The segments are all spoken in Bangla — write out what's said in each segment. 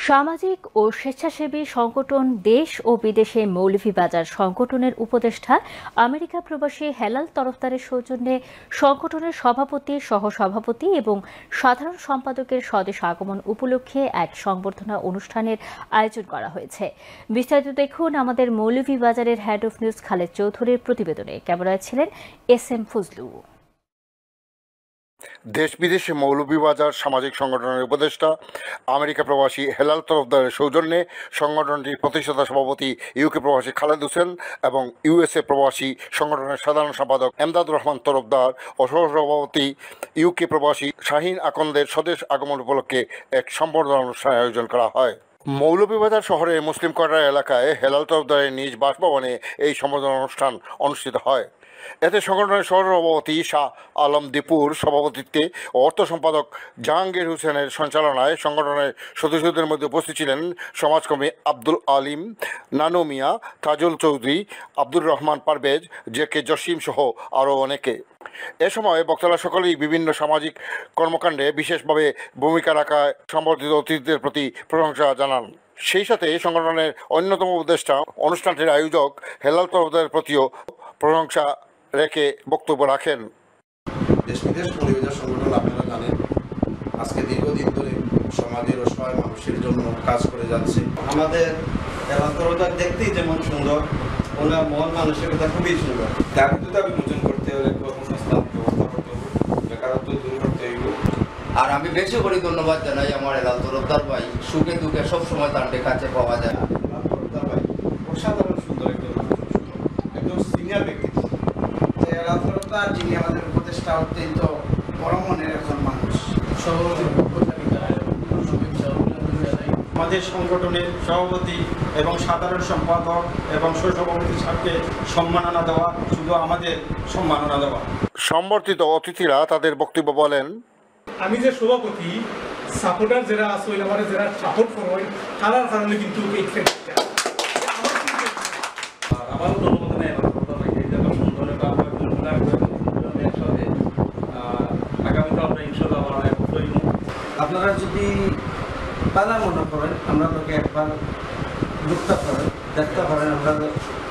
সামাজিক ও স্বেচ্ছাসেবী সংগঠন দেশ ও বিদেশে মৌলভীবাজার সংগঠনের উপদেষ্টা আমেরিকা প্রবাসী হেলাল তরফদারের সৌজন্যে সংগঠনের সভাপতি, সহসভাপতি এবং সাধারণ সম্পাদকের স্বদেশ আগমন উপলক্ষে এক সংবর্ধনা অনুষ্ঠানের আয়োজন করা হয়েছে। বিস্তারিত দেখুন আমাদের মৌলভীবাজারের হেড অফ নিউজ খালেদ চৌধুরীর প্রতিবেদনে। ক্যামেরায় ছিলেন SM ফজলু। দেশ বিদেশে মৌলভীবাজার সামাজিক সংগঠনের উপদেষ্টা আমেরিকা প্রবাসী হেলাল তরফদারের সৌজন্যে সংগঠনটির প্রতিষ্ঠাতা সভাপতি ইউকে প্রবাসী খালেদ হোসেন এবং USA প্রবাসী সংগঠনের সাধারণ সম্পাদক এমদাদুর রহমান তরফদার ও সহসভাপতি ইউকে প্রবাসী শাহিন আকন্দের স্বদেশ আগমন উপলক্ষে এক সম্বর্ধনা অনুষ্ঠানের আয়োজন করা হয়। মৌলভীবাজার শহরের মুসলিম কোয়ার্টার এলাকায় হেলাল তরফদারের নিজ বাসভবনে এই সম্বর্ধনা অনুষ্ঠান অনুষ্ঠিত হয়। এতে সংগঠনের সহসভাপতি শাহ আলম দীপুর সভাপতিত্বে ও অর্থ সম্পাদক জাহাঙ্গীর হোসেনের সঞ্চালনায় সংগঠনের সদস্যদের মধ্যে উপস্থিত ছিলেন সমাজকর্মী আব্দুল আলিম, নানু মিয়া, তাজুল চৌধুরী, আব্দুর রহমান পারভেজ, JK জসিম সহ আরও অনেকে। এ সময় বক্তারা সকলেই বিভিন্ন সামাজিক কর্মকাণ্ডে বিশেষভাবে ভূমিকা রাখায় সম্বর্ধিত অতিথিদের প্রতি প্রশংসা জানান। সেই সাথে সংগঠনের অন্যতম উপদেষ্টা অনুষ্ঠানটির আয়োজক হেলাল তরফদারের প্রতিও প্রশংসা রেখে বক্তব্য রাখেন। দেশ বিদেশ মৌলভীবাজার সংগঠন আপনারা জানেন আজকে দীর্ঘদিন ধরে সমাজের অসহায় মানুষের জন্য কাজ করে যাচ্ছে। আমাদের হেলাল তরফদার দেখতেই যেমন সুন্দর, ওনার মন মানসিকতা খুবই সুন্দর। দারিদ্রতা বিমোচন করতে হলে কর্মসংস্থান ব্যবস্থা করতে হবে, বেকারত্ব দূর করতে হবে। আর আমি বেশি করে ধন্যবাদ জানাই আমার হেলাল তরফদার ভাই, সুখে দুঃখে সবসময় তার কাছে পাওয়া যায়। হেলাল তরফদার ভাই অসাধারণ সুন্দর একজন সিনিয়র ব্যক্তিত্ব। হেলাল তরফদার যিনি আমাদের উপদেষ্টা, অত্যন্ত বড় মনের একজন মানুষ। আমাদের সংগঠনের সভাপতি এবং সাধারণ সম্পাদক এবং সহসভাপতির সাথে সম্মাননা দেওয়া, শুধু আমাদের সম্মাননা দেওয়া। সম্বর্ধিত অতিথিরা তাদের বক্তব্য বলেন। আমি যে সভাপতি, সাপোর্টার যারা আছে আমার যারা সাপোর্ট করেন তার কারণে কিন্তু এই ক্ষেত্রে আমারও ধন্যবাদ নেই আগামীকাল আমরা ইনশাল্লাহ আপনারা যদি বাধা মনে করেন আমরা তোকে একবার দেখতে পারেন আমরা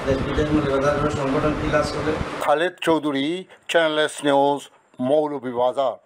দেশ বিদেশ মৌলভীবাজার সংগঠন কি কাজ করে। Khaled Chowdhury, channel S news, Moulvibazar.